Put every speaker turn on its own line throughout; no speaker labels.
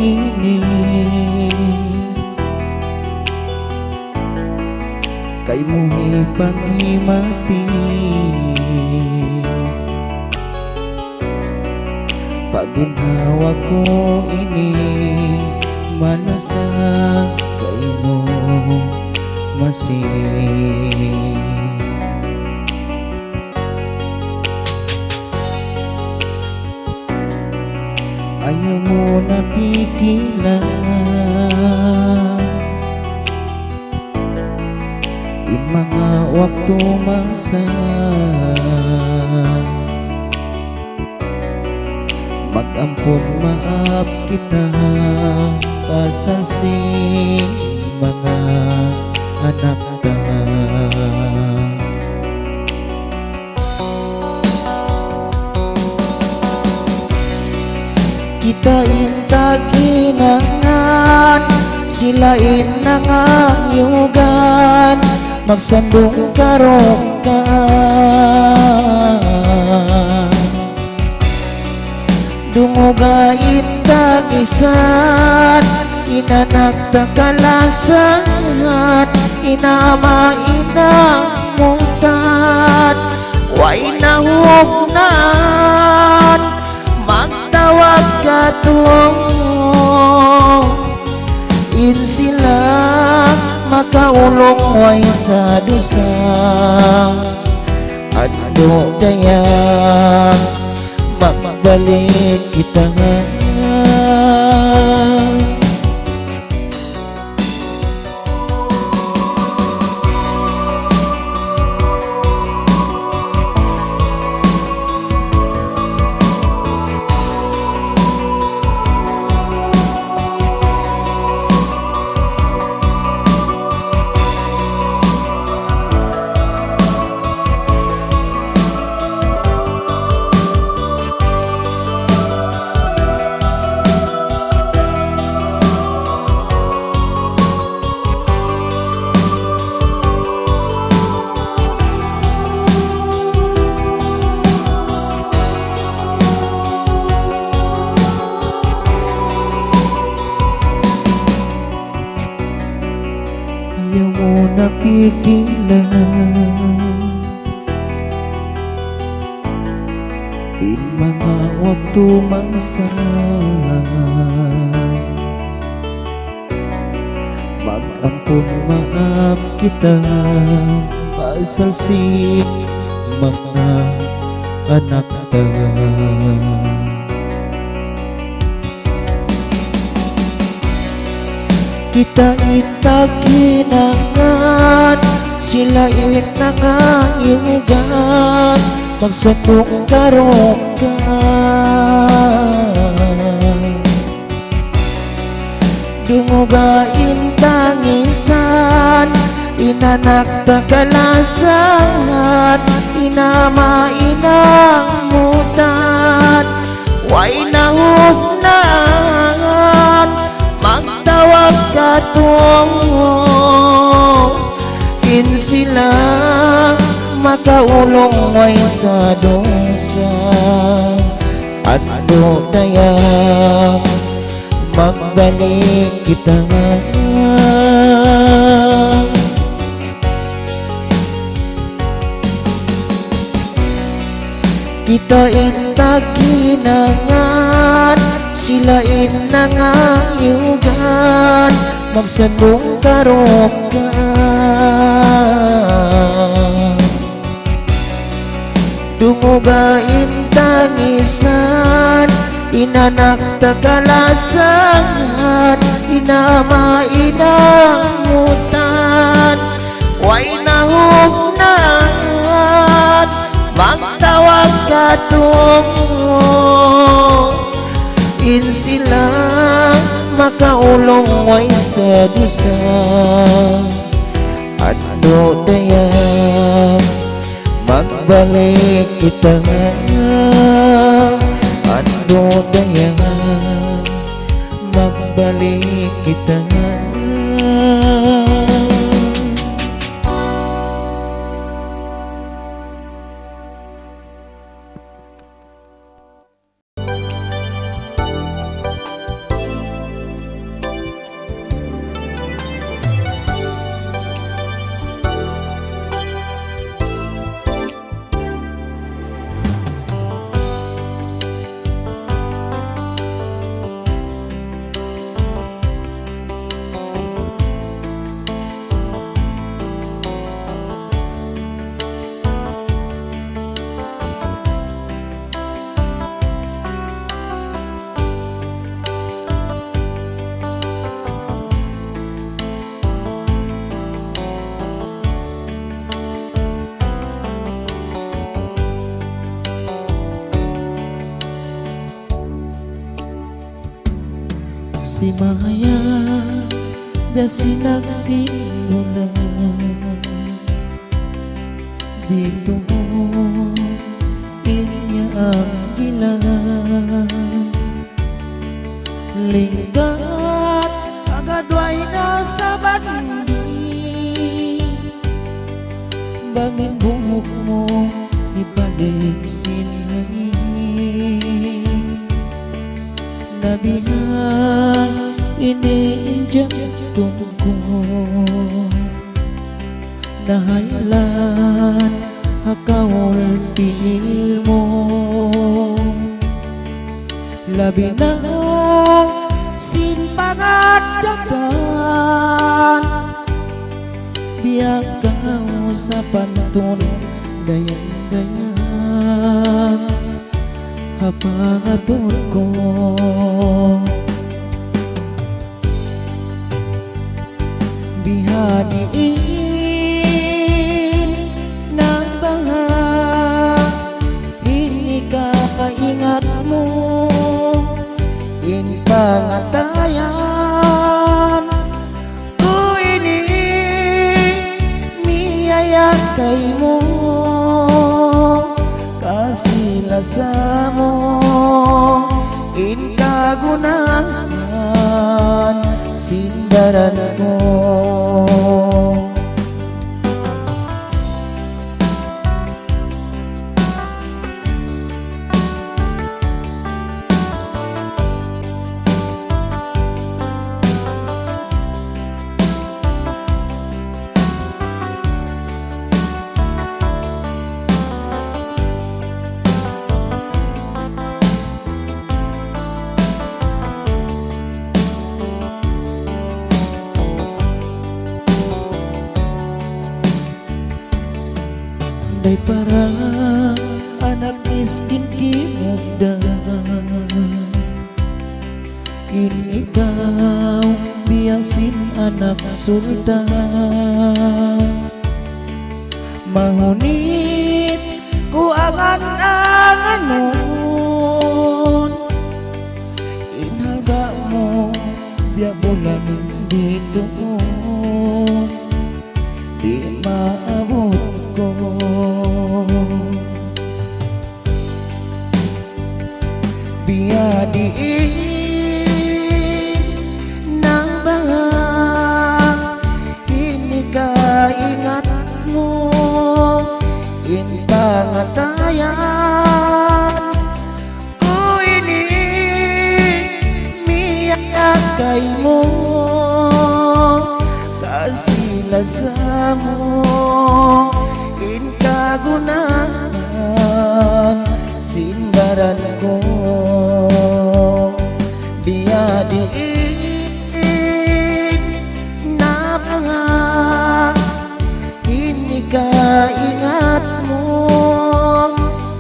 ini kay muhi pangimati paginhawa ko ini manasa kay mo masih ayaw mo napigilan in mga waktu masa mag-ampun maaf kita pasal si mga anak ta kita intaginangan sila inangayugan magsandung karokan dunguga intagisan inanak takalasan inama inang mutan way nahugnan magtawag katong in sila makaulong way sa dusa adto daya magbalik kita nga ayaw mo napigilan in mga waktu masa mag-ampun maaf kita pasal si mga anak ta kita itaginangan sila inangayugan magsandung karokan dunguga intangisan inanak takalasan inama inang mutan way nahugnan magtawag katong in sila makaulong way sa dosa adto daya magbalik kita nga kita intaginangan sila inangayugan magsandung karokan dunguga intangisan inanak takalasan inama inang mutan way nahugnan magtawag katong in sila makaulong way sa dusa adto daya magbalik kita adto daya magbalik kita si Maya biasi nagsimula dito inya ang ilan lingkat agadway na sa bandi bangin buhok mo ibalik sinangin nabihan iniinjak tungko nahaylan hakawal tiil mo labi na sinpangadatan biang kau sa pantun dayan-dayan hapangatun ko bihadiin ng baha ini kapaingat mo in pangatayan ko ini miyaya kay mo kasilasa mo in kagunahan sindaran ko day para anak miskin kinugda in ikaw biyasin anak sultan mahunit ko angan-anganon inhalga mo biya bulan dito di maabot ko biyadiin ng baha ini kaingat mo in pangatayan ko ini miyak kay mo kasilasa mo in kagunahan sindaran ko biyadiin na mga ini kaingat mo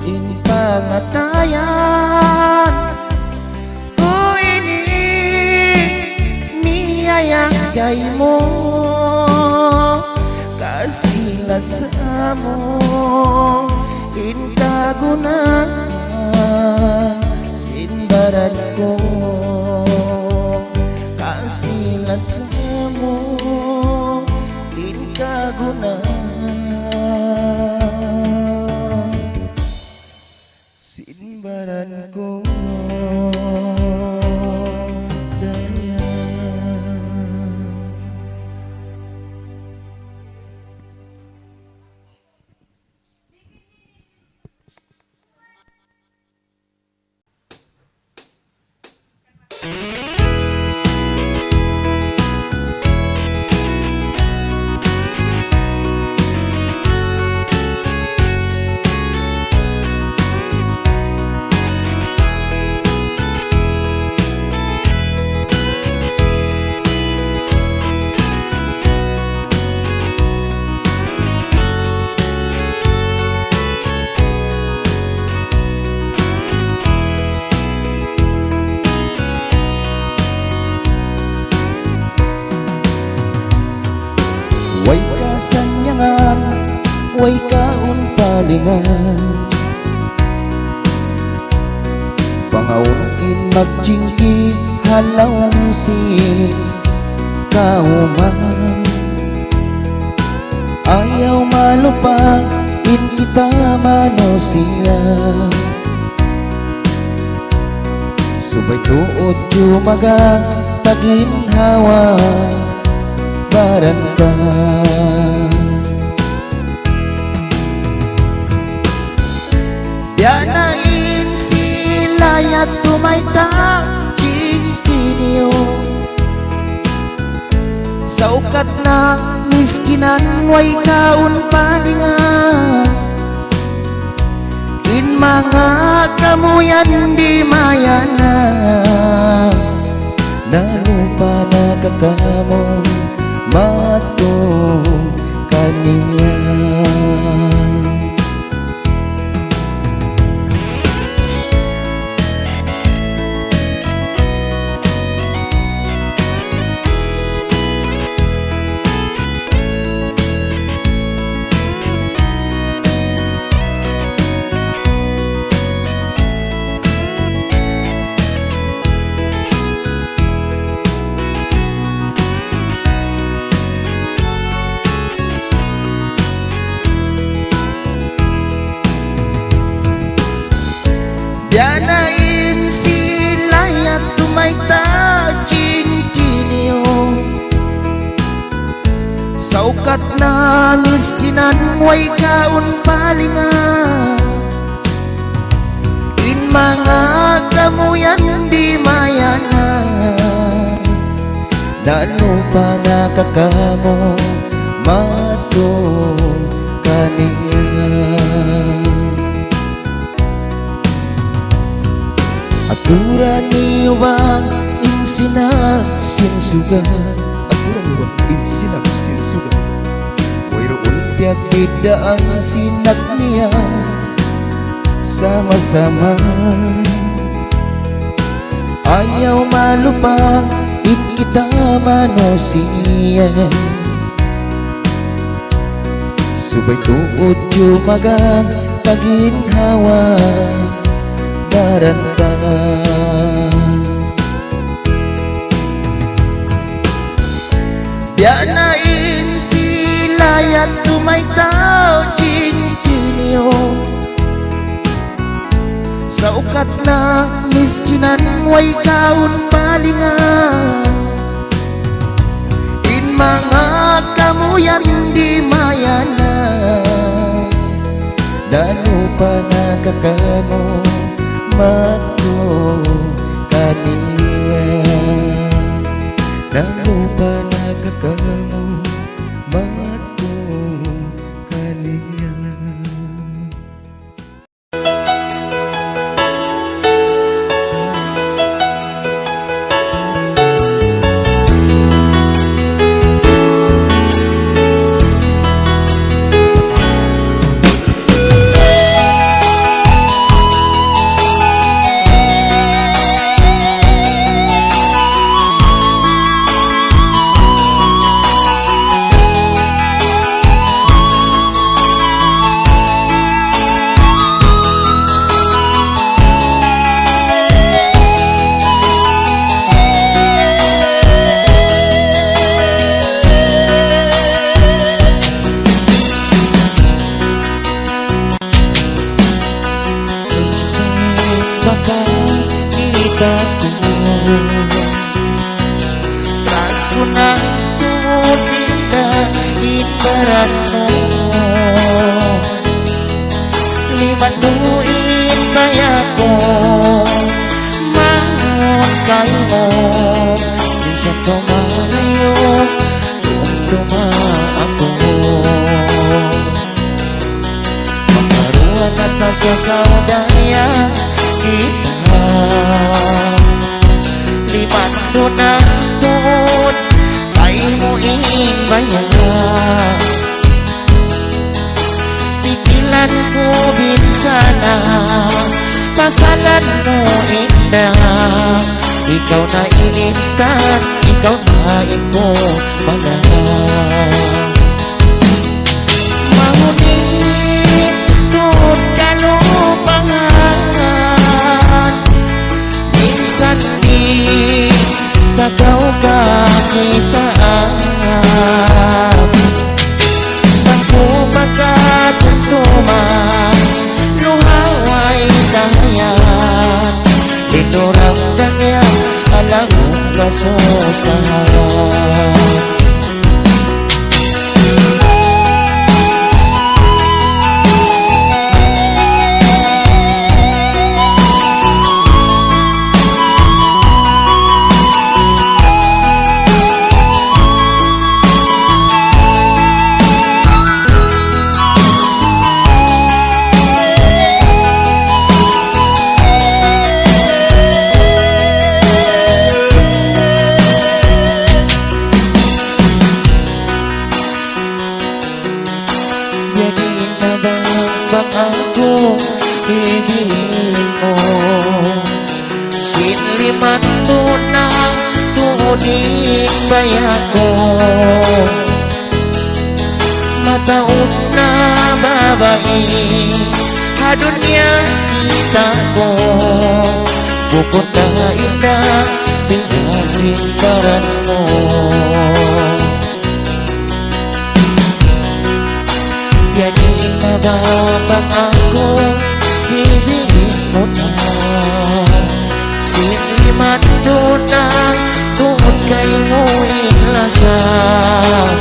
in pangatayan ko ini miyayang kay mo kasilasa mo in kagunahan sindaran ko kasilasa mo in kagunahan sindaran ko way kasanyangan, way kaunpalingan pangaon in magjingki halausin kauman. Ayaw malupain kita manusia, subay tuod jumaga taginhawa baranta. Biyanain sila ya tumayta cingkiniyo, sa ukat na miskinan way kaun palingan. In mga kamuyan di mayana, nalupa na kakamo mato kaniya. Biyanain sila ya tumayta cingkiniyo, sa ukat na miskinan way kaun palingan. In mga kamuyan di mayana, nalupa na kakamo mato kaniya. Aturan niyo ba insinak sinsugan? Aturan niyo ba insinak sinsugan? Wayroon tiyak bidaan sinak niya sama-sama. Ayaw malupain kita manusia, subay tuod jumaga taginhawa baranta. Biyanain sila ya tumaytaw cingkiniyo, sa ukat na miskinan way kaun palingan. In mga kamuyan di mayana, nalupa na kakamo mato kaniya. Nalupa na kakamo mato kaniya. Tas ko na tumunta ibarat mo, limanuin kaya ko mahal mo. Minsan tumalayo kung tumaako, makaruan at nasa kaudaya kita. Liman doon ang doon ay mo ibayan. Pigilan ko binsana, pasalan mo indah. Ikaw na ilintan, ikaw na iko pala. Mahunit doon ka lupangan, minsan di takaw kakitaan Bangko magkatutuman luhaway dayan Inuramdam niya alam kasusahan Aku ibigin mo Sinliman mo na tuuning bayan ko Mataon na babae Hadon niya kita ko Pupuntahin na pinasingkaran mo Yanin na babang ako, ibigin mo na Sinliman doon na tuon kay mo inlasan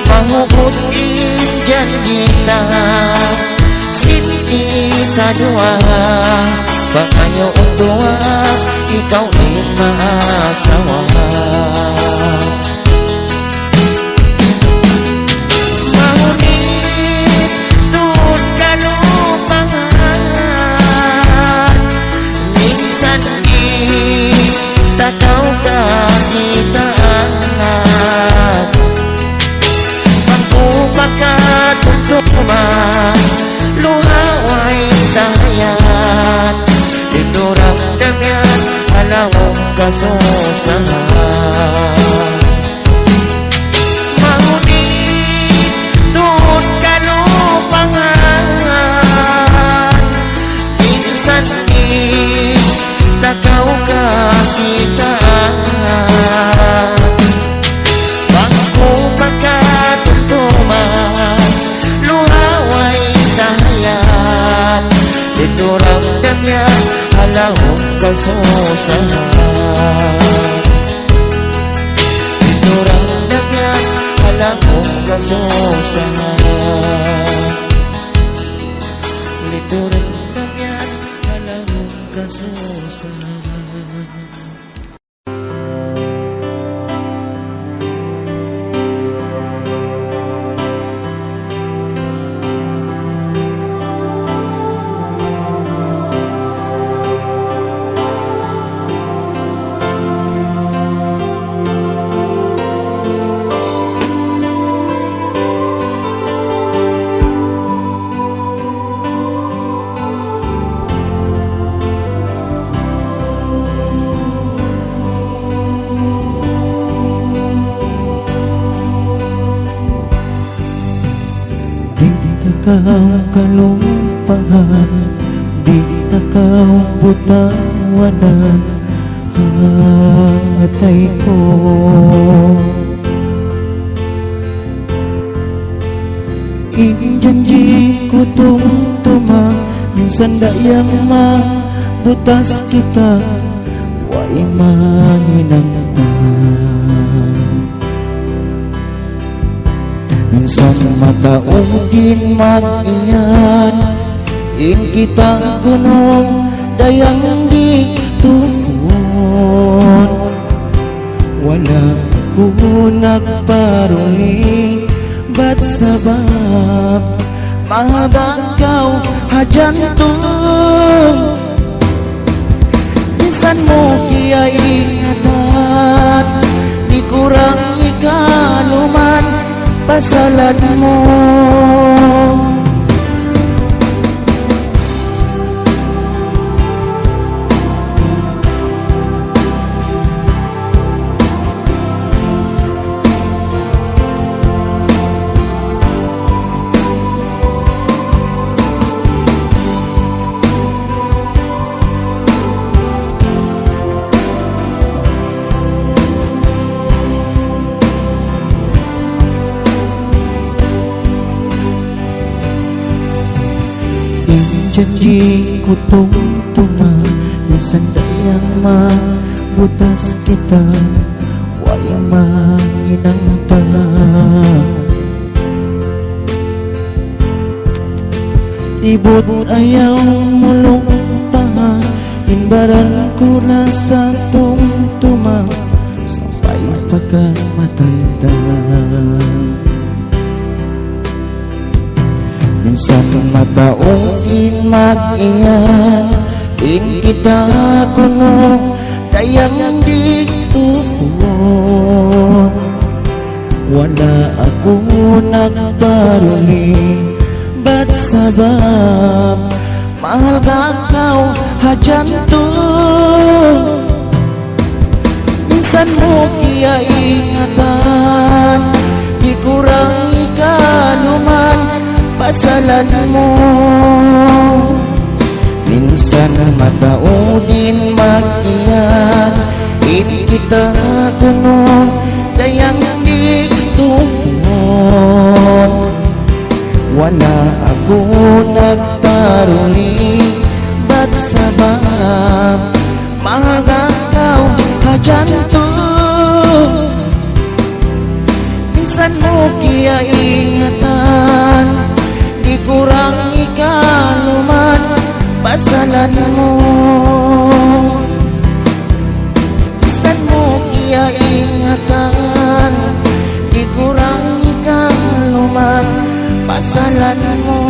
Mahubot dyan kita, sinti sa dua Pangayo ang dua, ikaw din maasawa Takaw kakitaan Bangko magkatutuman luhaway dayan Inuramdam yan alawang kasusahan Mahunit doon ka lupangan Minsan di takaw kakitaan Bangko magkatutuman luhaway dayan Dito ramdam yan alawang kasusahan Dito ramdam yan alawang kasusahan Dito ramdam yan alawang kasusahan Takaw kalumpahan, di takaw butawanan hatay ko Ijanji ko tumtuma minsan dayang mabutas kita Way mahinangtan Minsan mataong din mag-iyan In kitang gunong dayang di tuhon Wala ko nagparuli Ba't sabab mahabagaw hajantong Minsan mo kaya ingatan Di kurang ikaluman pasalan mo janji ku tuma bisan sayang mabutas kita way manginangta ibut ayaw mulong pa imbaran ko na sa tuma sampai pagkamatay na minsan mataong mag-iyan in kita kuno dayang di tuon wala ako nagbaruli ba't sabab mahal ka kaw hajantong minsan mo kaya ingatan di kurang ikaluman pasalan mo minsan matao din mag-iyan in kita kuno dayang di tuon wala ako nagparuli ba't sabab mahal ka kaw hajantong minsan mo kaya ingatan di kurang ikaluman pasalan mo minsan mo kaya ingatan di kurang ikaluman pasalan mo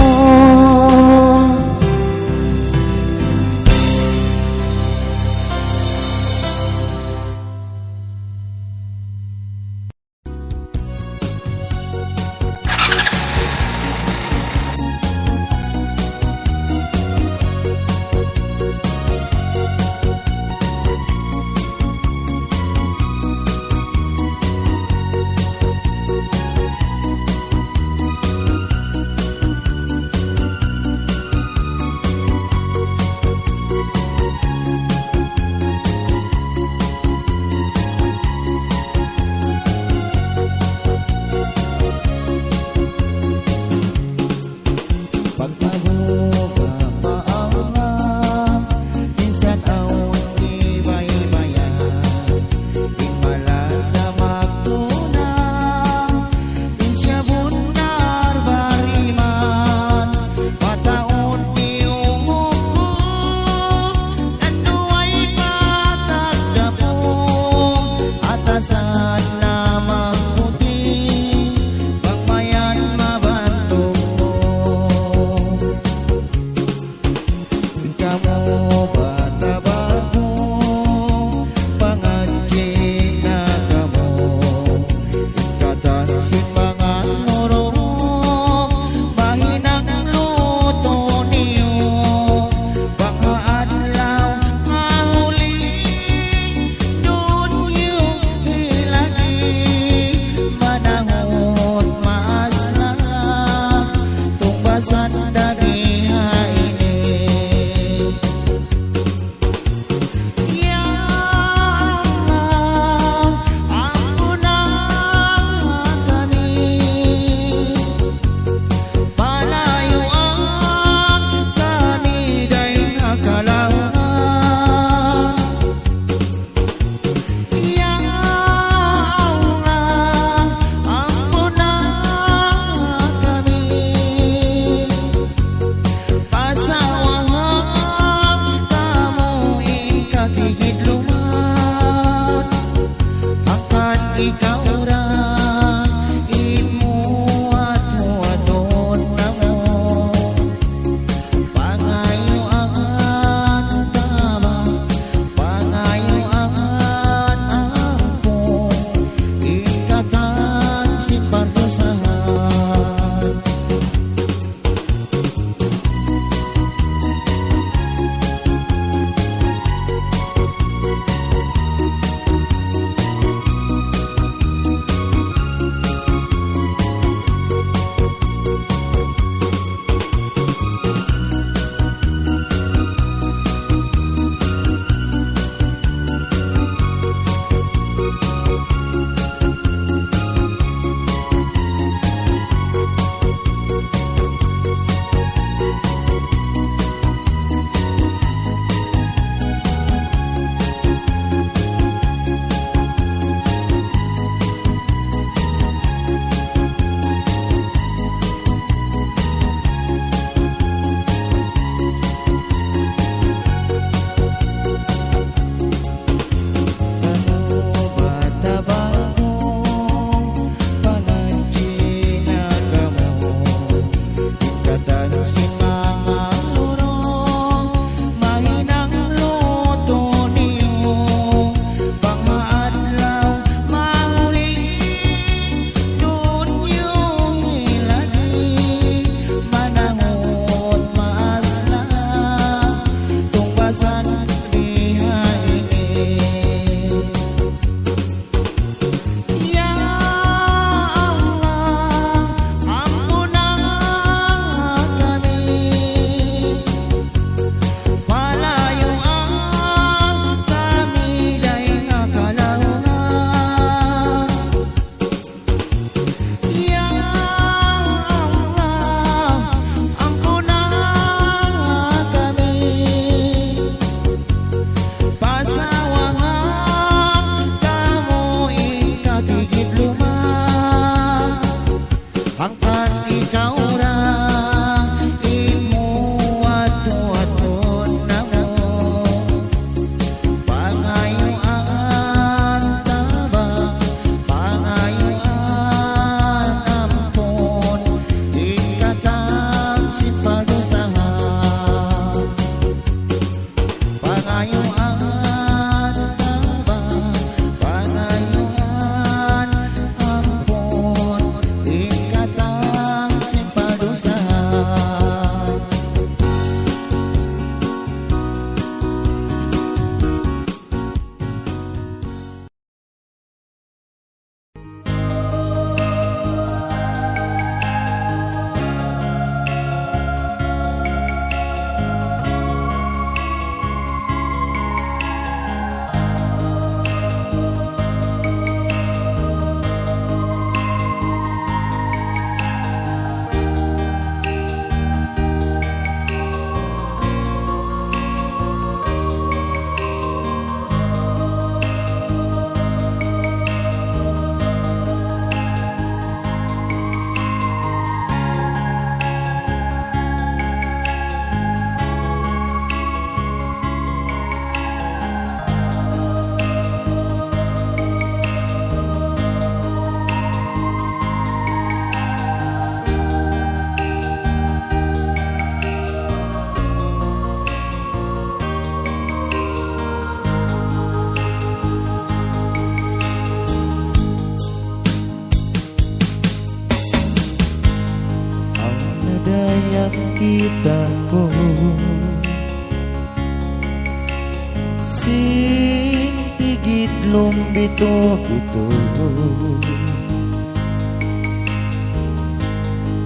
Sin tigit lumbito-bito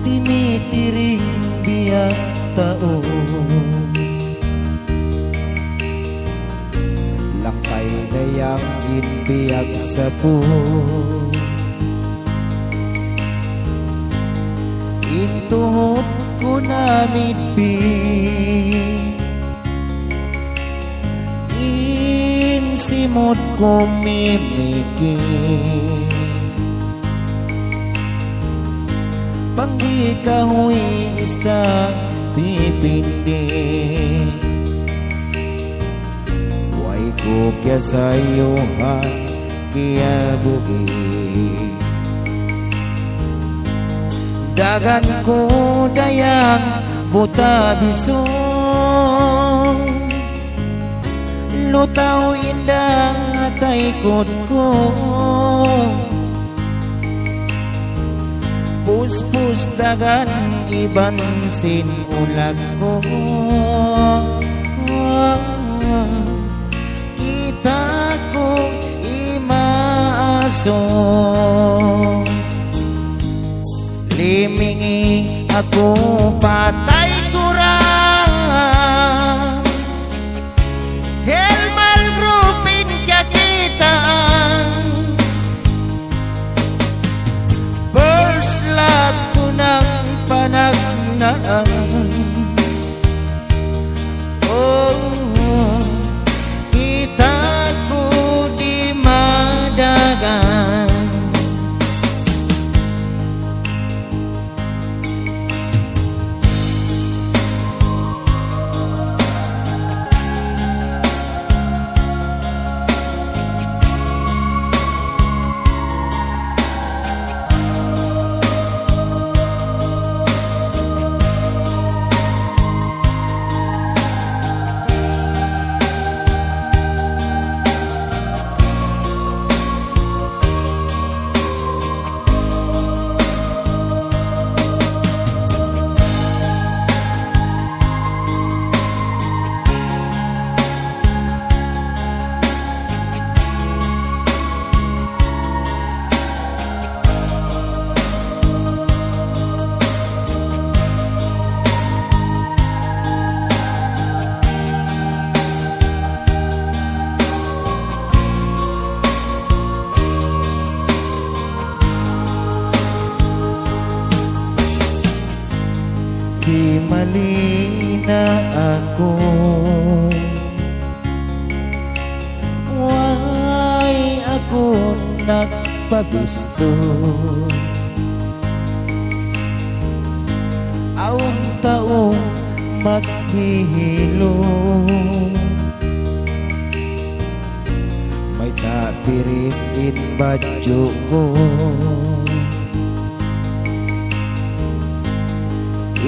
Timitiring biyak tao Langkay dayang ginbiyag sa po Ituhot ko na mitpi Insimot ko mimiki Panggi kahoy isda pipindi Way ko kya sayuhan kaya bugi Dagan ko dayang buta bisong Lutaw indah taikot ko Pus-pus dagan iban sinulag ko Kita ko imaasong Limingi ako patay kurang Helmal grupin kakita First love ko ng panagnaan Oh, kita ko di madagan Di mali na ako Why ako nagpagusto Aong taong maghihilo May tapirin in badyo ko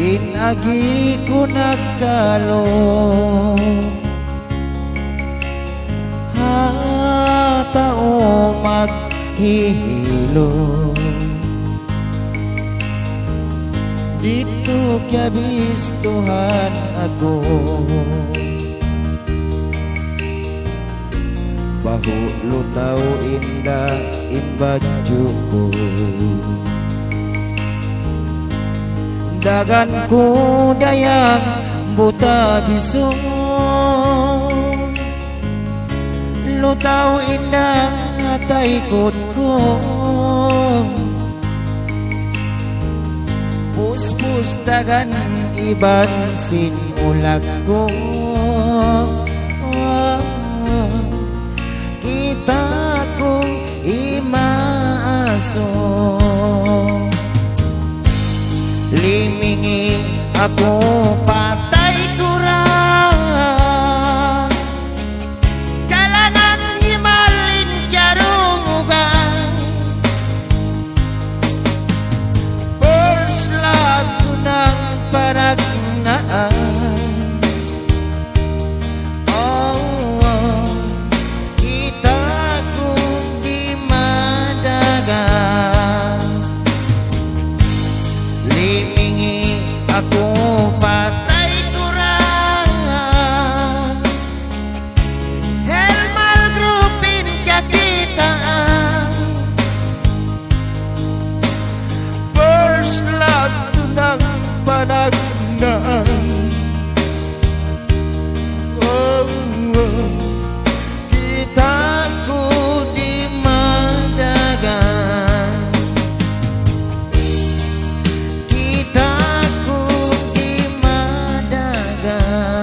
Inagi ko nagkalo Hatao maghihilo Dito kya bistuhan ako Bahu lutaw indah inbadyo ko Dagan ko dayang buta bisong Lutaw indah taikot ko Pus-pus dagan iban sinulag ko Kita ko imaasong Limingi ako patay kurang Kalanan himalin jarungan First love ko ng panagnaan Oh, kita kong di madagan Limingi ako patay dagat.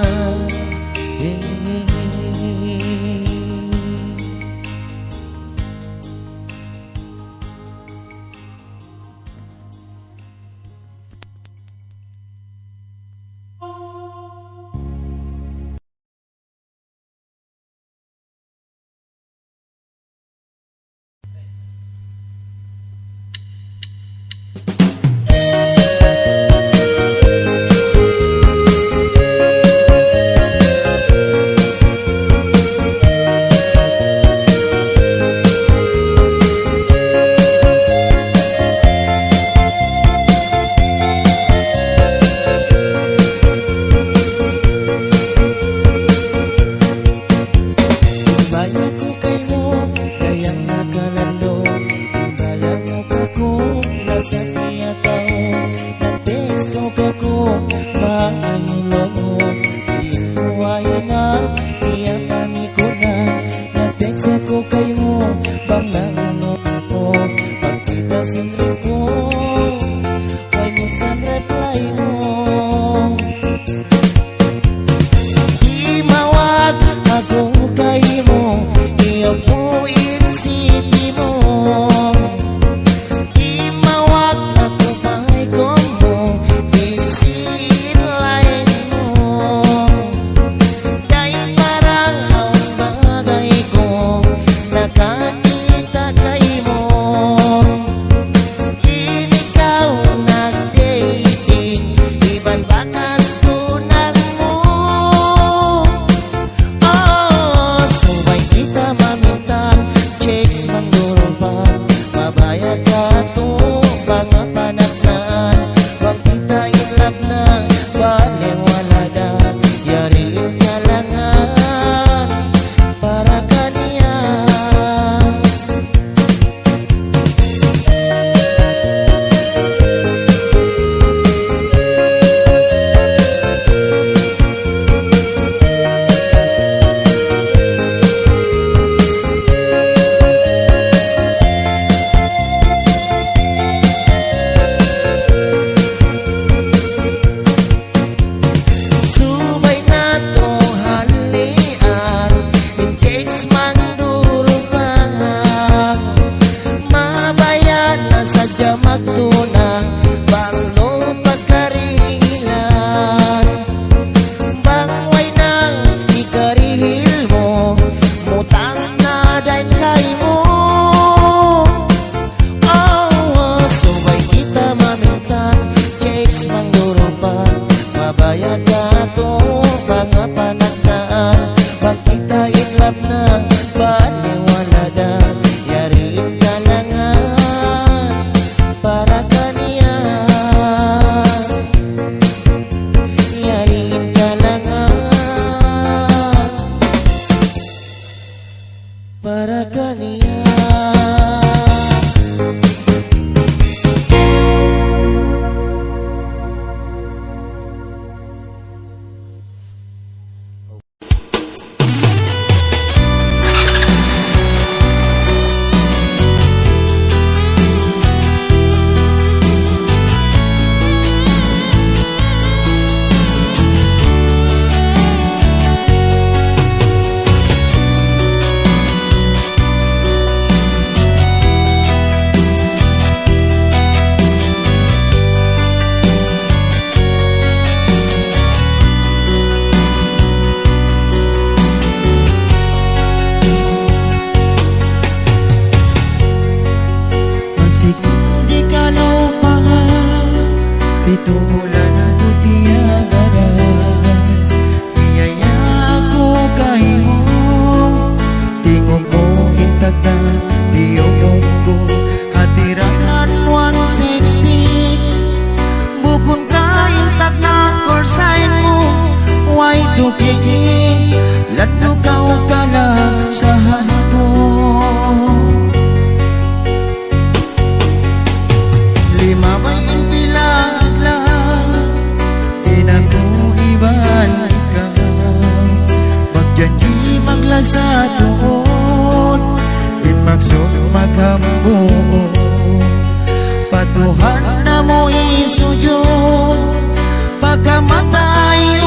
Patuhan na mo isujud pagkamatay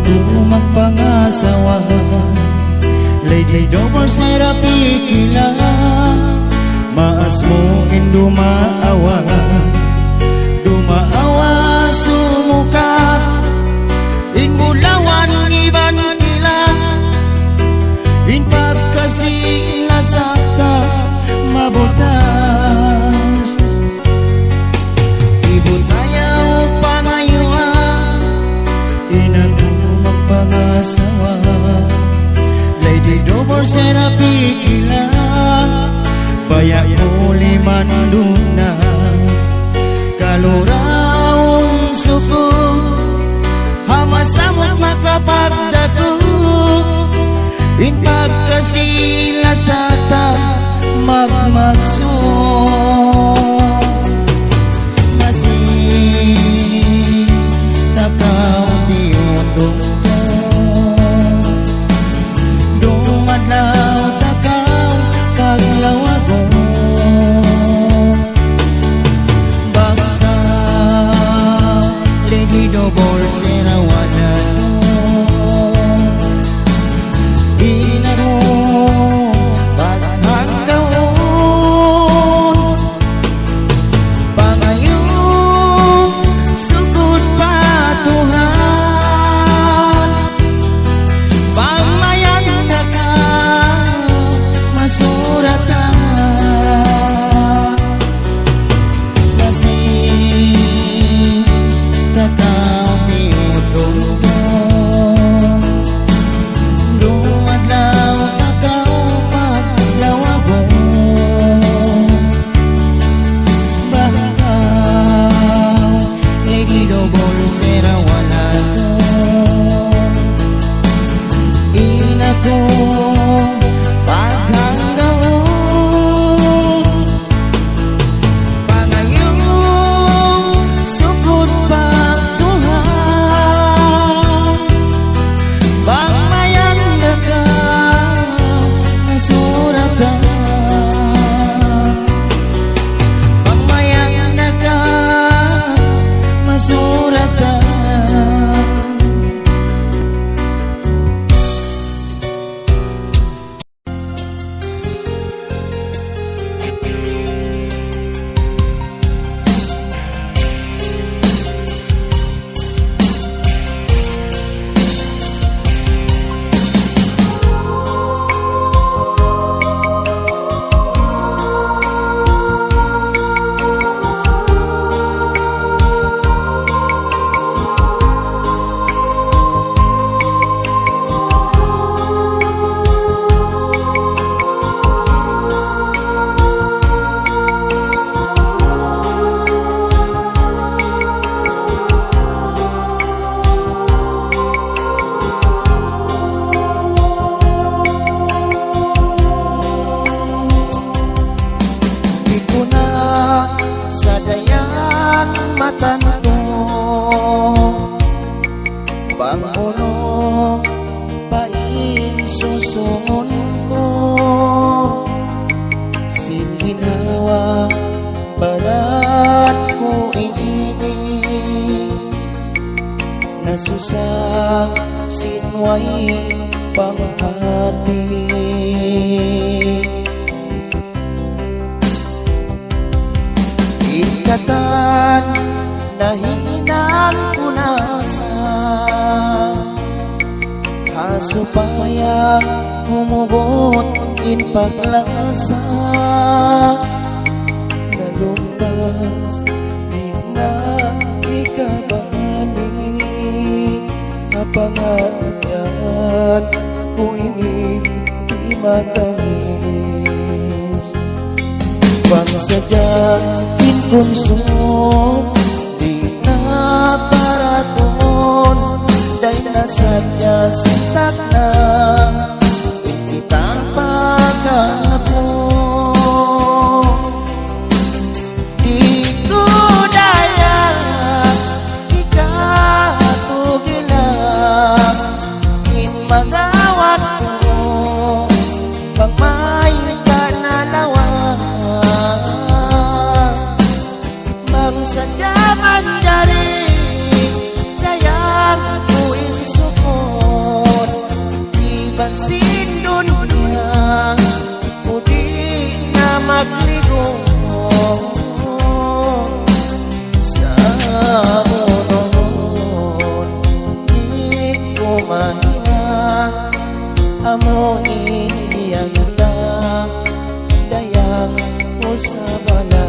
ko magpangasawa. Lady Dover Serapi kila maas mo indumaawa. Dumaawa sumukat inbulawan iban nila. In pagkasila sakta mabutas. Ibutayaw pangayuan inang ko magpangasawa. Lady Dover Serapi kila bayak muli manduna. Kaluraong suku hamasamot makapagdaku. In pagkasila sa magmagso. Masih takaw diutong ko. Dumadlaw takaw paglawago. Baka Lady Dover Serawanan susah sinway panghati. Ikatan na hinang punasa, hasupaya humugot in paglasa. Nalumpas di na ikabalik, kapanganyan ko ini di matangis. Bangsadya inkonsom di na paraton, dahil nasadya sitak na kitang pagkapon. Di ko daya ikatugilang in magawat ko pagmayin ka na lawa. Bangsadya manjari dayang ku insukot ibasin dunya o di na magligo sa unon di ko mahinang amo iyang dayang mo sa balat.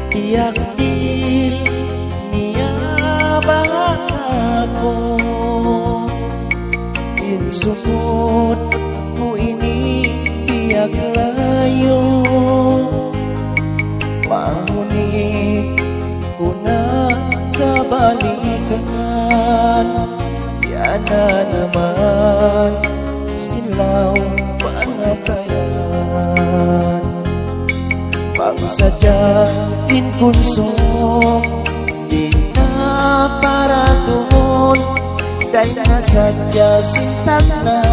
Tiyak di niya ako insukot ko ini tiyak layo pangunit ko na kabalikan yan na naman silaw pangatayan pagsadyain konsum di na para tuhon dahil nasadya sintak na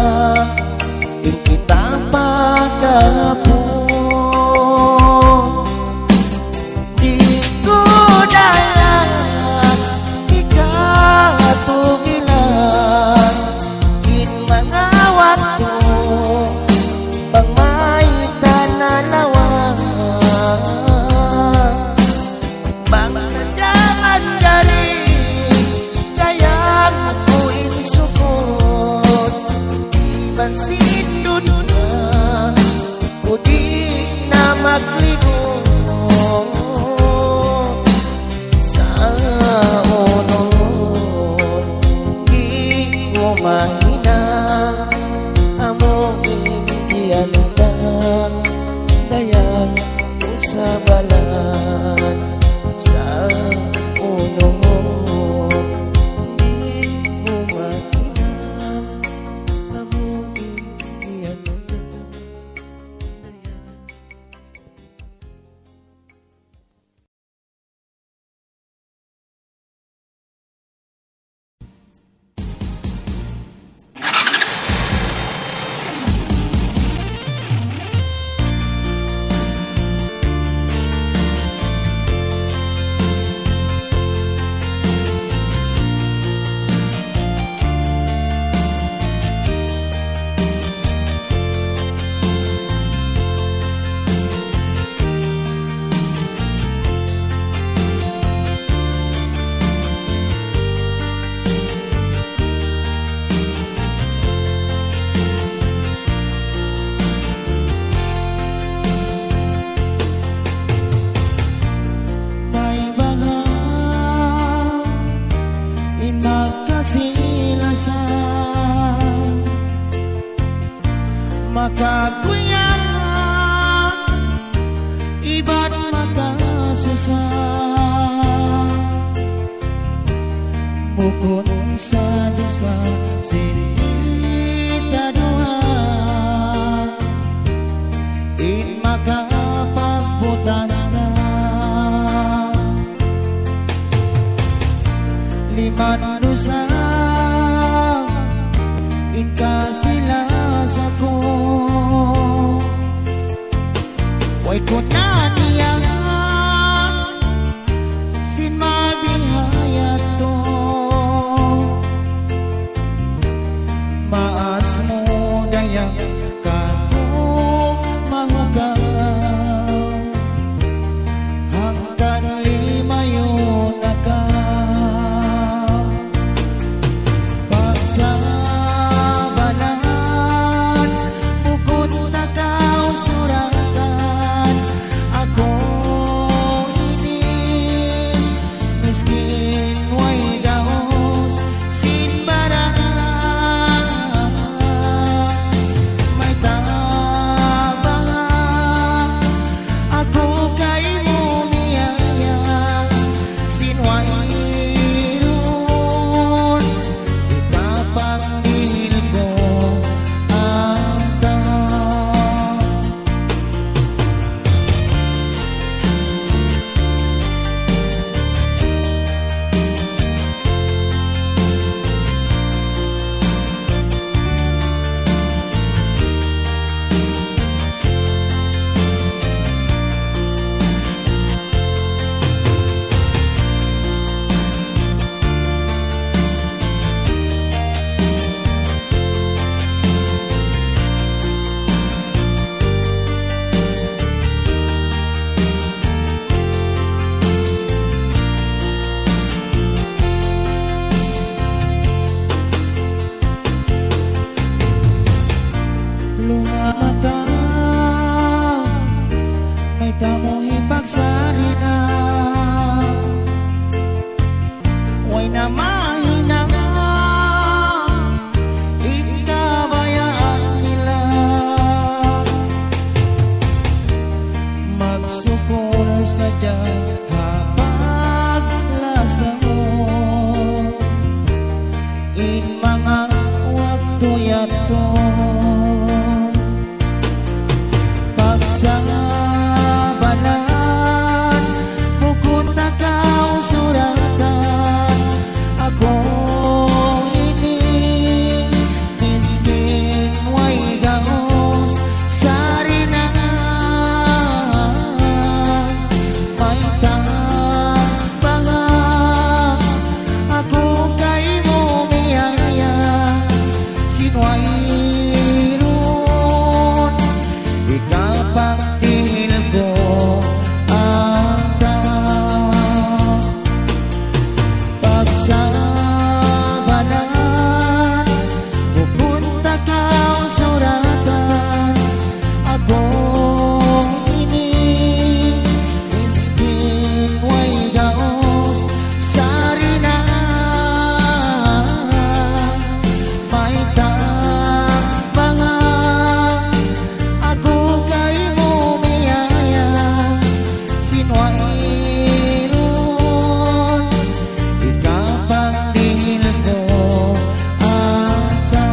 din kita pagkapon di ko dalan ikatugilan in mga wato pang may tanalawan bangsadyaman dari kayang ko insukot ibansin dunya o di na magligo sa unon di ko mahinang amo iyang dayang ko sa balat sa unon di ko mahinang amo iyang dayang. Makakuyangan iba't makasusah bukod sa dosa sinita doa in makapagbutas na liman dosa in kasilas ako way ko na niyang sinmabihayat to maas mo dayang kakong mahugaw hanggang limayo na ka pagsabalan bukod na kausuratan ako ini miskin way gaos sin barang saja hapag lasa mo in mga waktu yato pagsabalan bukod na kau suratan ako ini miskin way gaos sari na may tabangan ako kay mo miyaya sinway ron ikapang dihil ko ata pagsabalan pupunta kau suratan ako ini miskin way gaos sari na may tabangan ako kay mo miyaya sinway ron ikapang dihil ko ata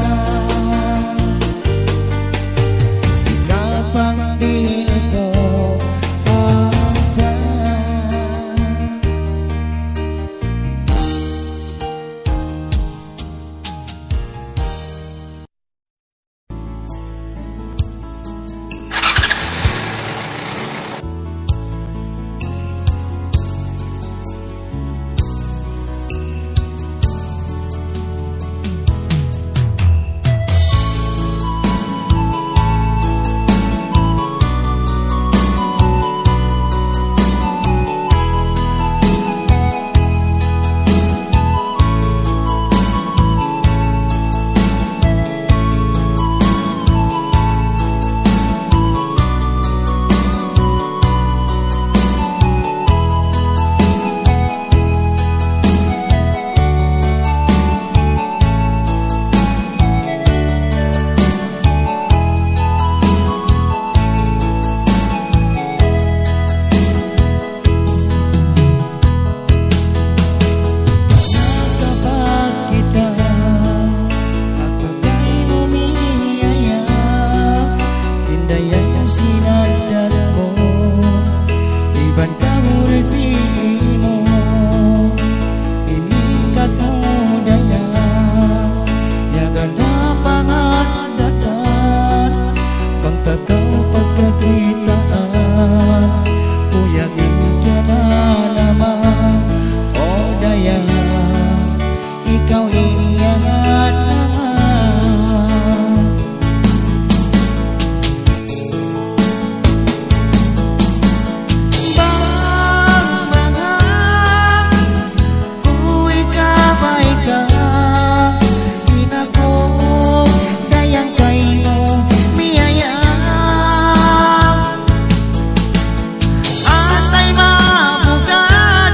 ikapang dihil ko ata. Kapag kita ako kay mo miyaya hindayan ang sinagdan mo iban ka ulpi mo inikat mo daya yagan na pangandatan kang takaw pagkakitaan kuyagin ka na naman o daya ikaw iyangan naman bang mga kuwi kabay ka inako dayang kay mo miyaya atay mabuga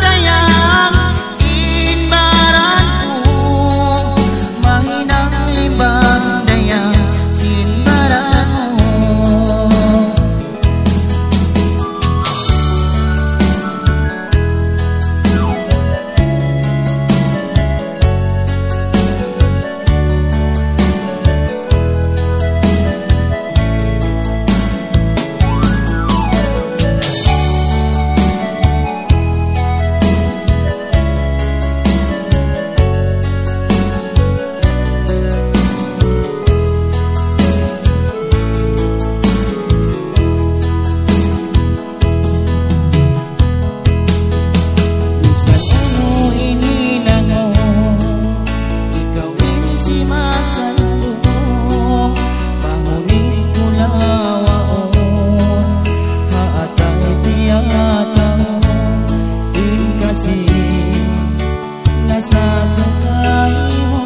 dayang inbaran ko mahinang limbang dayang sinbaran mo bisan ano inilang mo ikaw si masando pangunin ko lawaon haatay tiyataw din kasi nasa bukay mo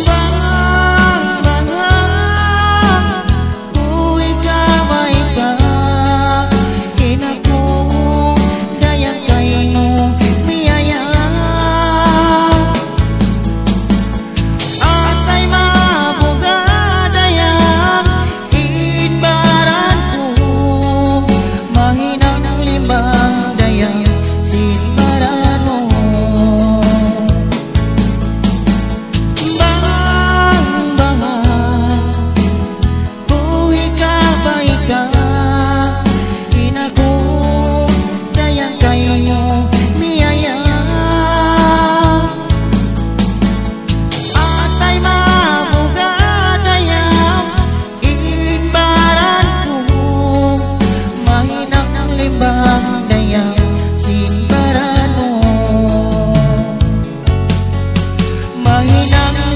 bang mga kuwi kamay ka inako dayang kay mo miyaya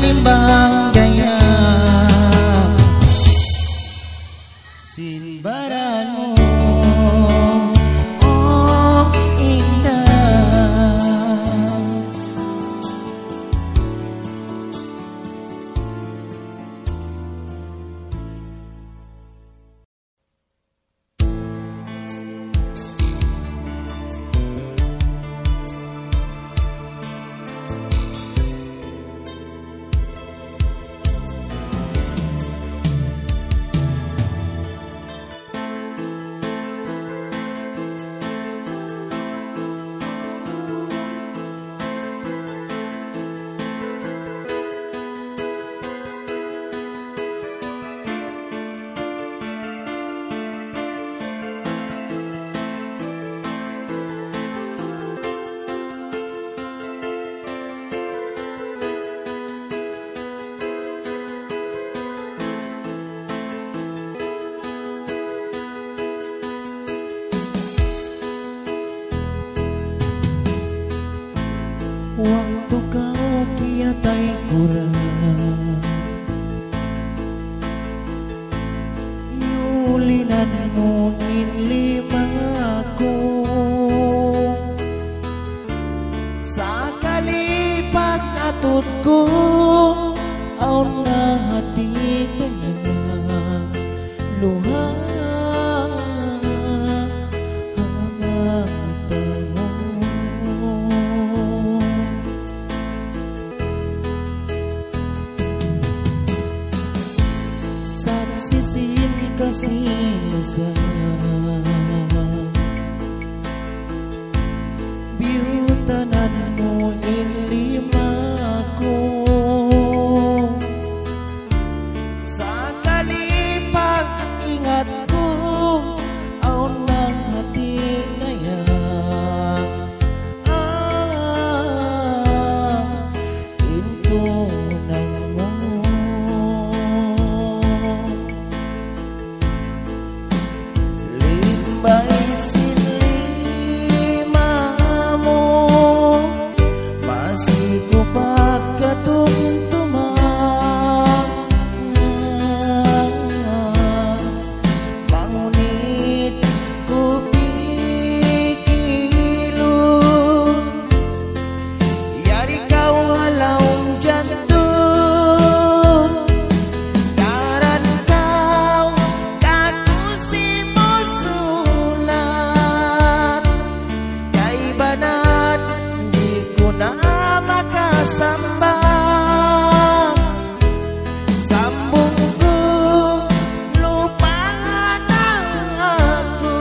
limbang jaya Sinbaranmu oh indah. Waktu kau kiatai kurang yulinanmu inlimaku sakali pakatutku auna hati luha sisi kasih mesra biutananmu inlimaku sakali pag ingatku auna hati ngaya itu sambang sambungku lupakan aku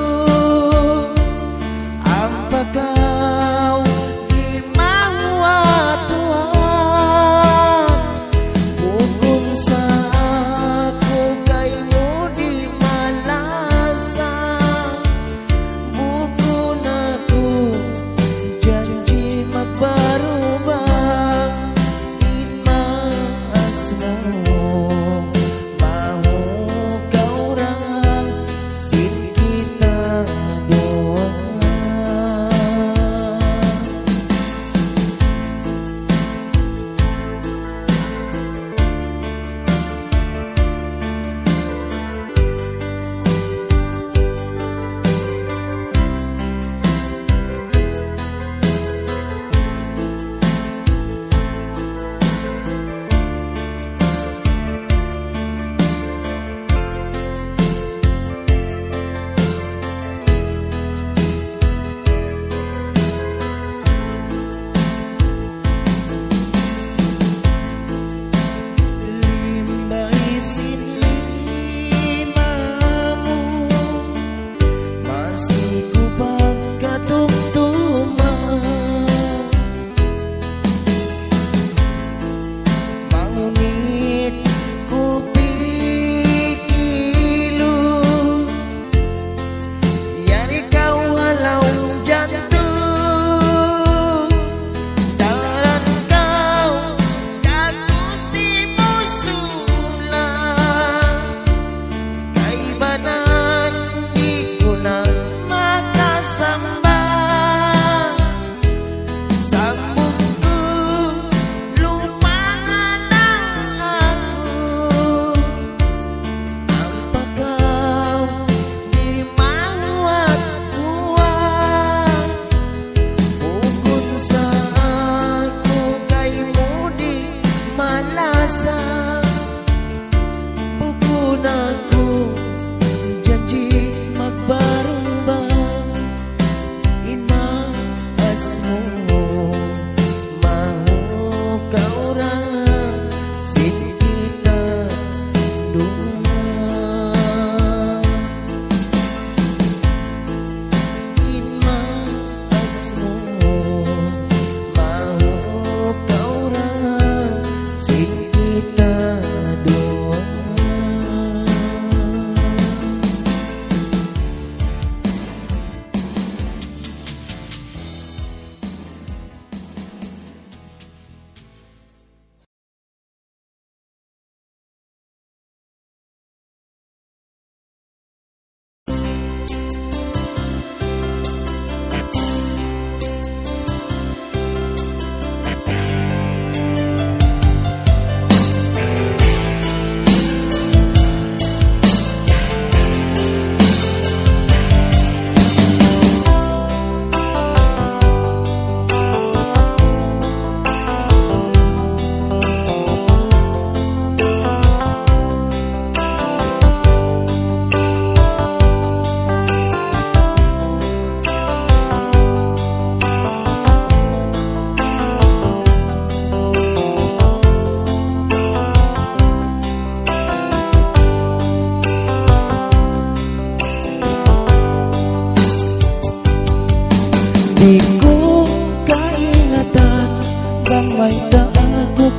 apa kau di mawa Tuhan bukun sa aku kaymu di malasa bukun aku janji magbarubah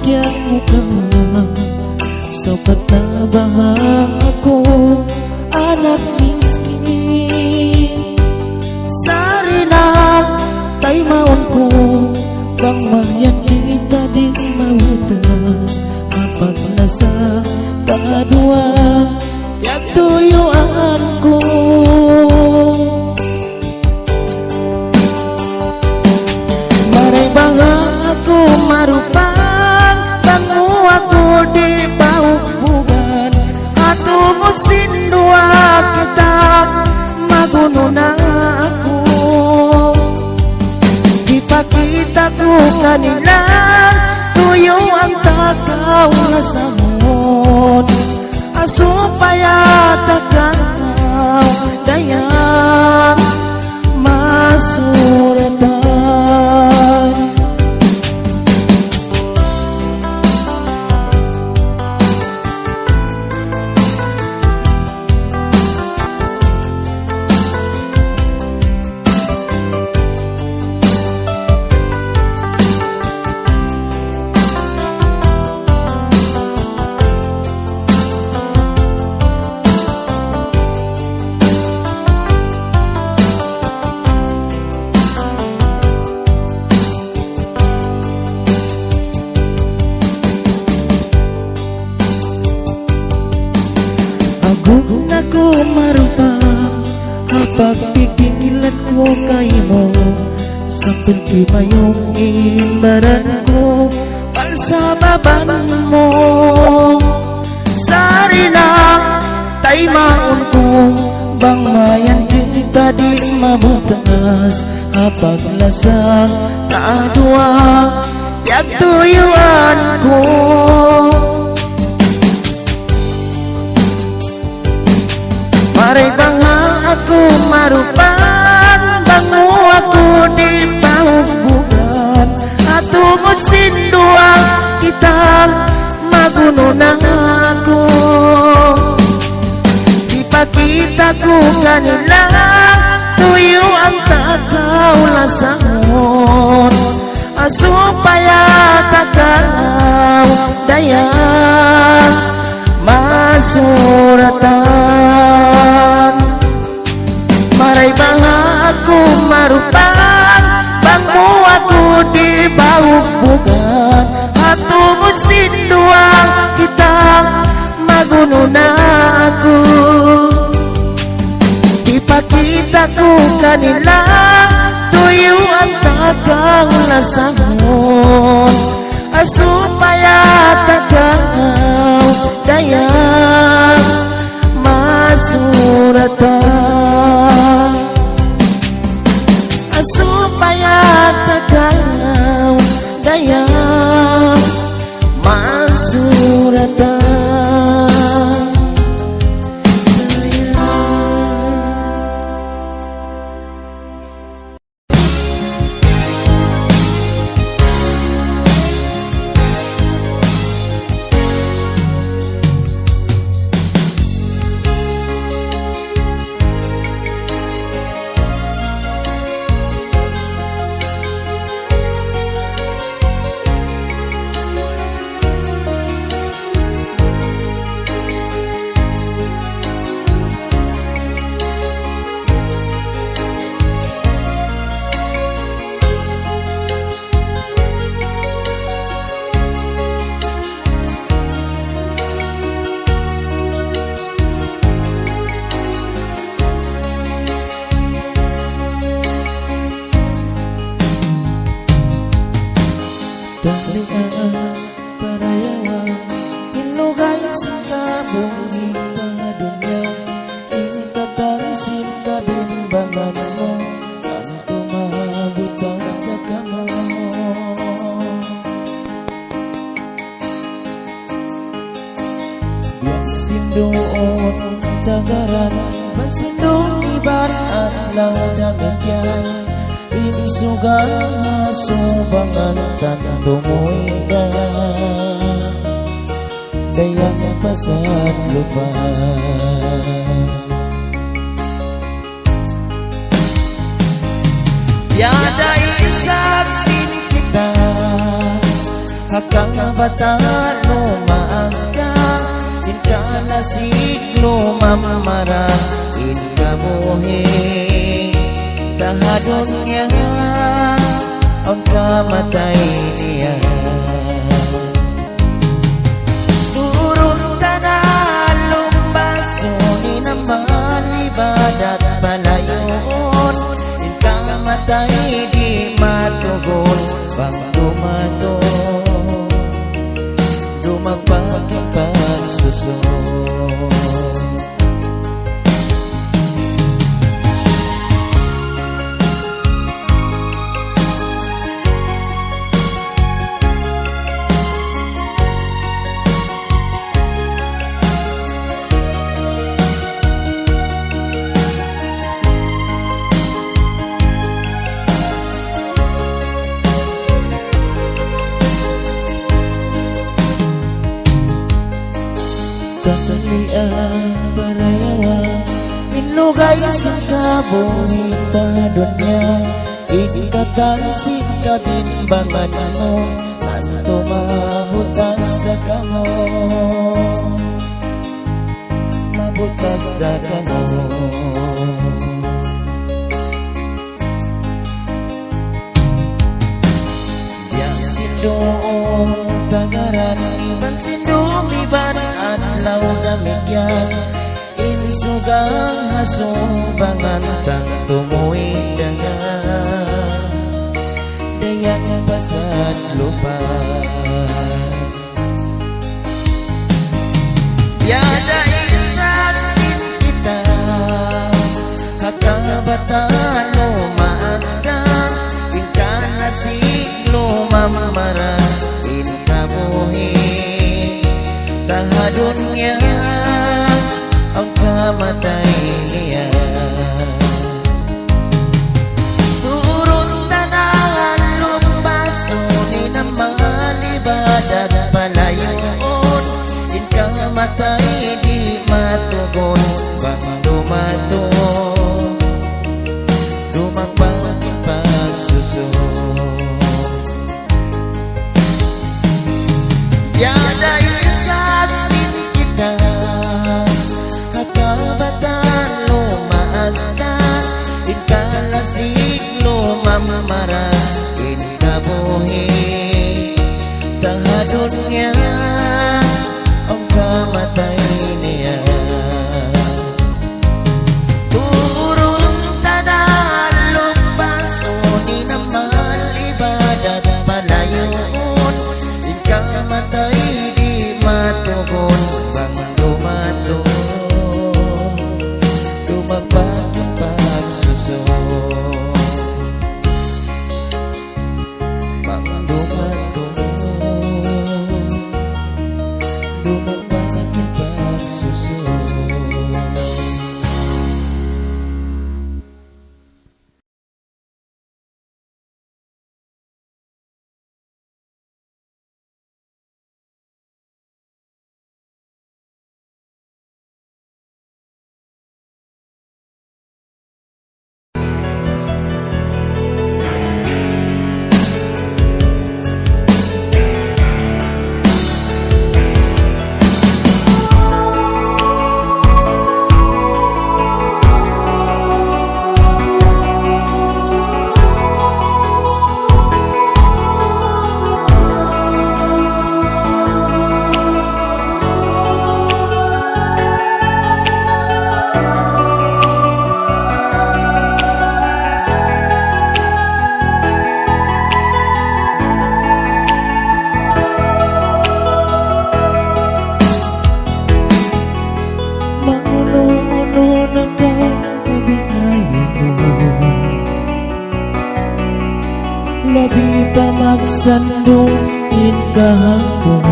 bahagyang muka. Sapat na ba ako, anak miskin? Sarinak tay maon ko, bang mayan kita di mautas. Kapag nasa kadua, tiap tuyuan ko. Maray banga ako marupang, bango ako di paubugan. Atungod sindua kita, maguno na ako. Ipakita ko kanila, tuyo ang takaw na samot. Asupaya takaw, dayang masuratan. Kung ako marupa, kapag pigilan ko kayo, sambil kimayong imbaran ko, palsababan mo. Sarinak tay maon ko, bang mayan kita di mabutas. Kapag lasang kaadwa, tiag tuyuan ko. Maray banga ako marupang, bango ako di paubugan. Atungod sindua kita, maguno na ako. Ipakita ko kanila, tuyo ang takaw na sangon. Asupaya takaw, dayang masuratan. Maray banga ako marupang, bango ako di baubugan. Atungod sinduang kita, maguno na ako. Ipakita ko kanila, tuyo ang takaw na sangon. Asupaya takaw, dayang masuratan. Asupaya takaw, dayang masuratan. Paraya ilugay sa buong dunya, ingkatan sinta bimbangan mo, kanto mabutas na kamo. Biyak sindoon tagaran, mansindong ibar at laudamigyan. Inisugan subangan tanto mo'y ka, dayang pasat lupa. Yada isap sin kita, Hakabataan lumaas ka, inkalasik lumamara, inkabuhi tahadon niya ang kamatay niya. Turun ka na lumbasunin naman ibadat palayon, inkamatay di matugon bang dumato dumagpag ang pagsusunod. Barayawa inlugay sa kabuhita dunya, ikatansik kabimbangan mo tanto mabutas na kamo, mabutas na kamo. Yang sindong tagaran iban sindong iban adlaw gamigyan, insugang hasumbangan tang tumuig dangan dayang basad lupa. Yada isaksin kita hakabataan lumaas ka, inkanasik lumamara, inkabuhi tahadon niya ang kamatay niya. Turun tanangan lumbasunin naman ibadat palayon, inkamatay di matugon bang dumato dumagpag ang pagsusunod. Yada isaksin kita hakabataan lumaas ka, inkalasik lumamara, inkabuhi tahadon niya ang kamatay niya. Turun tanang lumbasunin naman ibadat palayon, inkamatay di matugon bang dumato dumagpag ang pagsusunod. Bang dumato dumagpag ang pagsusunod. Labi pa magsandungin kahapon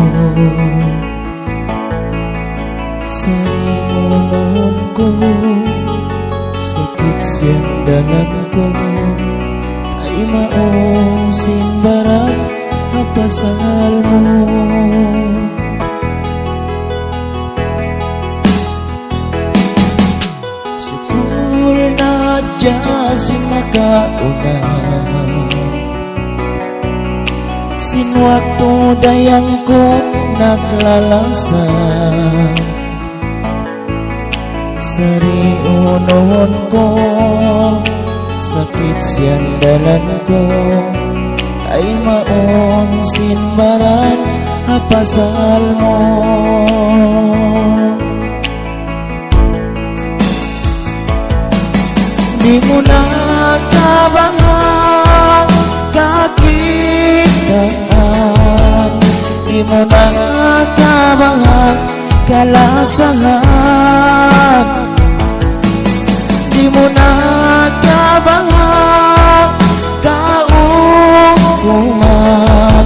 sa imunon ko, sakit siyang danan ko, ay maong simbarang kapasal mo. Siguro na dyan si makauna, waktu dayangku naglalasang, sari unon ko, sakit siyang dalan ko, ay maong sinbaran apasal mo. Di mo nakabangan kakitaan, di mo nakabangan kalasangan, di mo nakabangan kaukuman,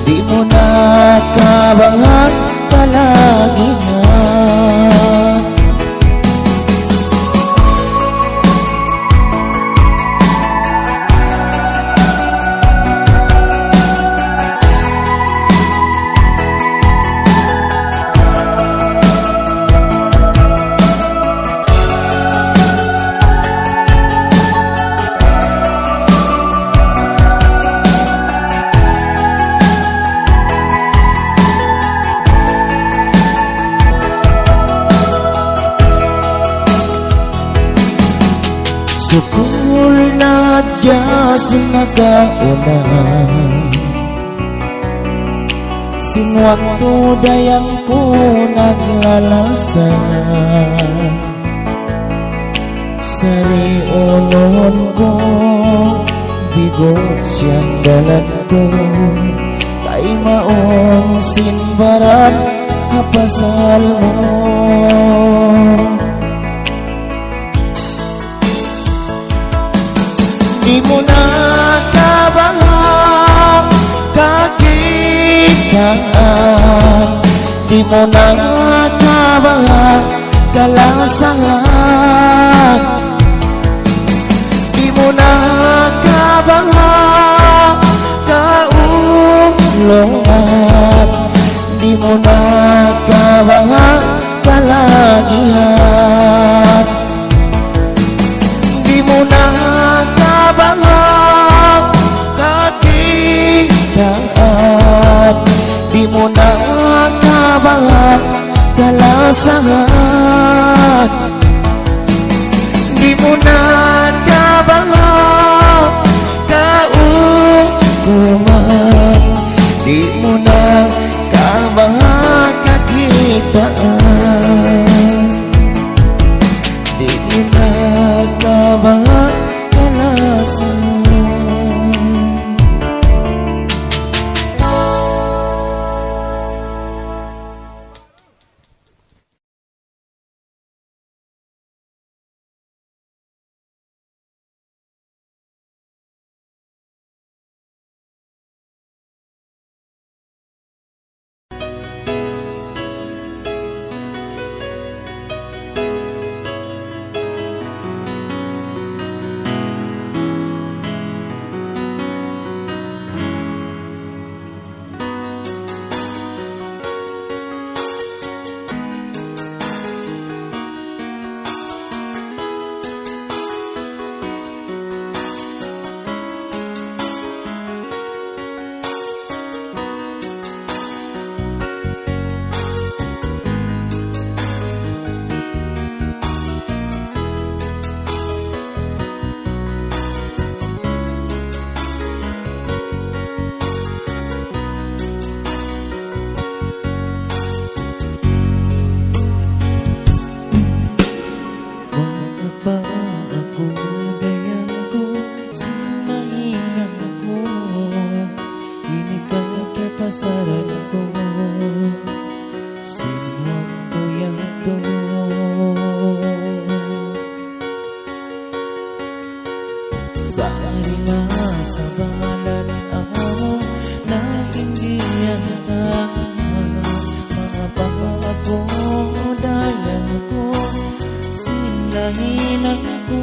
di mo nakabangan kalagingan. Syukur na Diyos nagauna, sing waktu dayangku naglalasang, sari unon ko, bigo siyang dalan ko, kay maong sinbaran apasal mo. Di mo nakabangan kakitaan, di mo nakabangan kalasangan, di mo nakabangan kaulungan, di mo nakabangan kalagihan, di mo nakabangan kakitaan, di mo nakabangan kalasangan, di mo nakabangan kaukuman, di mo nakabangan kakitaan, di mo nakabangan kalasangan. Sari na sa bangalan ako na hindi handa, mga pangako dayan ko, sinahin ako.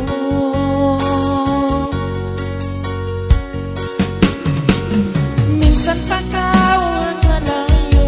Minsan pa ka ang kalayo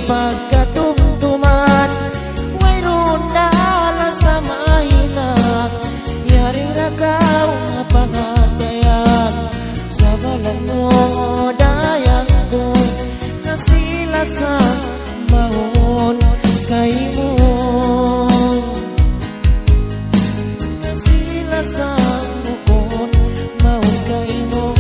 pagkatumtuman wayron dala sa mahina yaring ragaw nga pangatayan sa balang mo dayang ko nasila sa mahon kay mo nasila sa mahon mahon kay mo.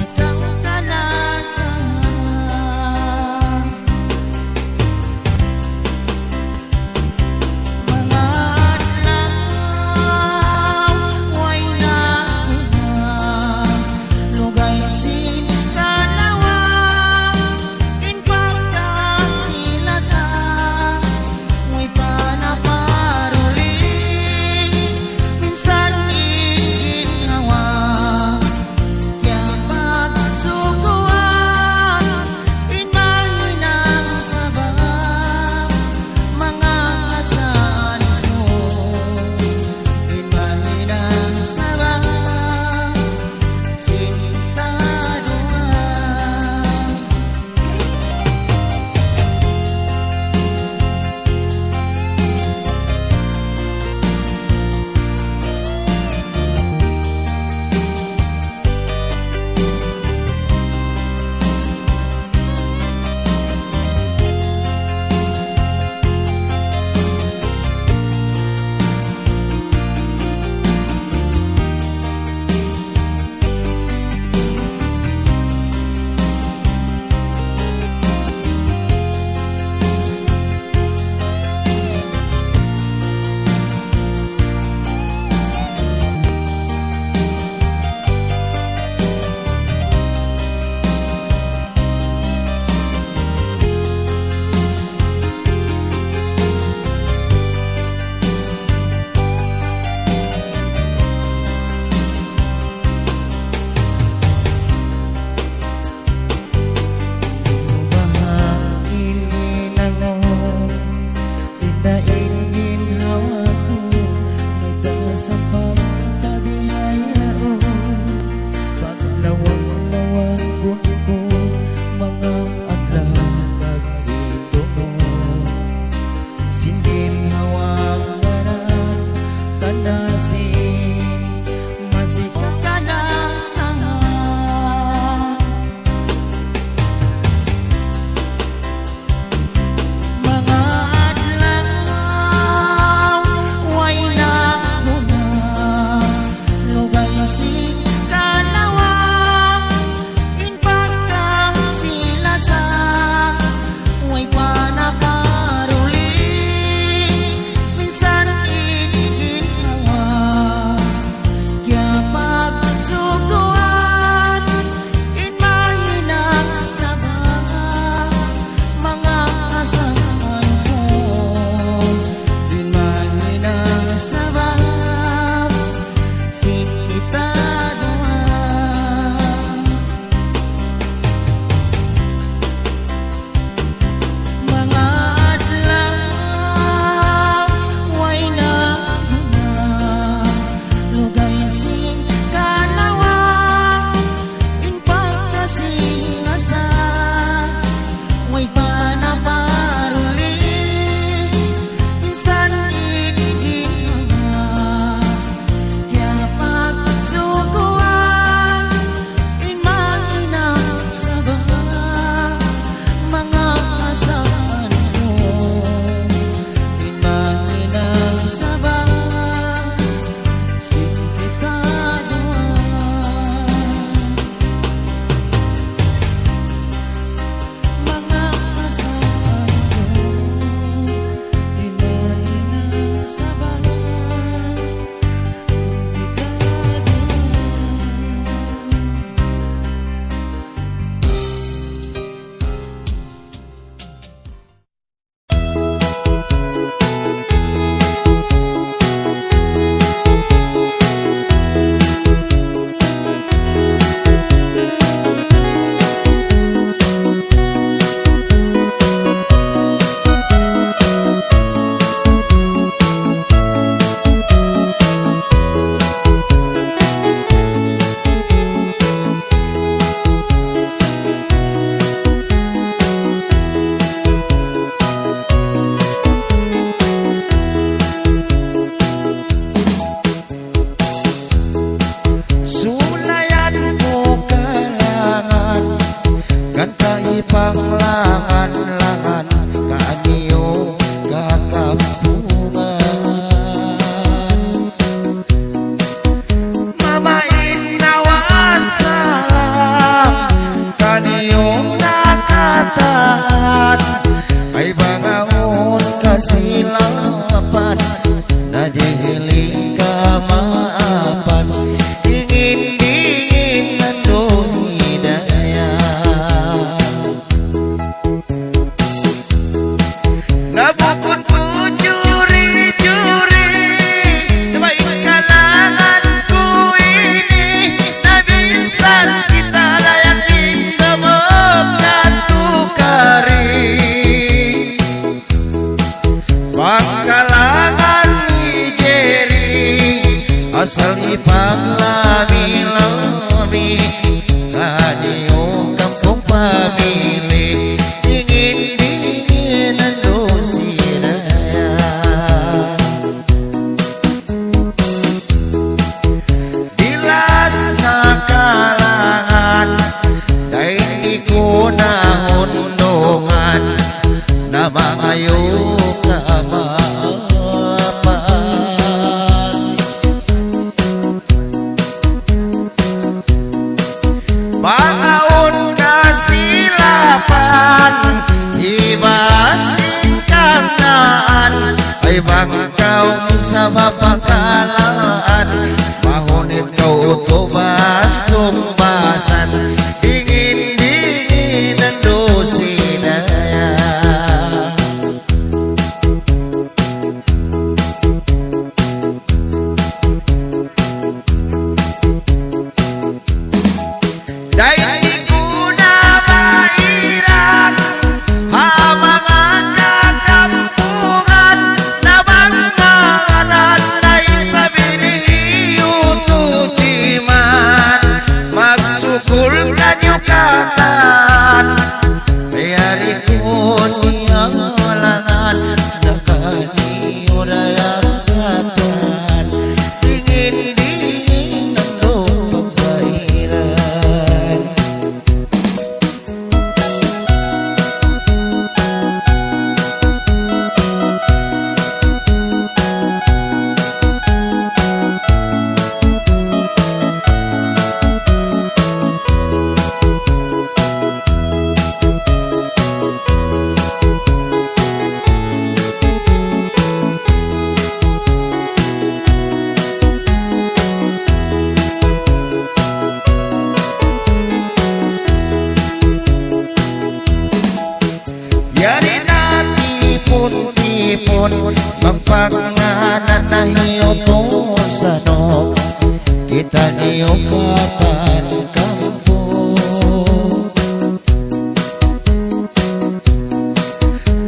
sikang kalasan. Mga adlaw way nakuha, lugay sin kalawang, in pagkasilasan, way panaparuling, minsan iginhawa, kaya pagsuguan, in mahinang sabang, mga kasaan ko, in mahinang sabang, sinta doon.
Pagkaw sa mapakalaan, mahunit kau utubas tumbasan, dingin-dingin ang dosinaya. Dahil di ko na mairan hamangan kakampungan na mga nanay sa biniyututiman, magsukul kanyo katan, mayari ko niyang walangan, nakaniyo na yung katan, dingin-dingin ang pagbahiran. Yari na tipon-tipon, magpanganan na hiyo to sa no, kita niyo katan kampo.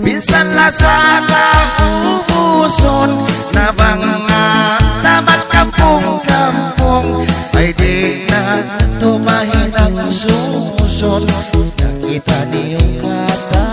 Minsan lasana ubuson, na mga tamat kampong-kampong, ay di na tumahin ang susun, nakita niyo katan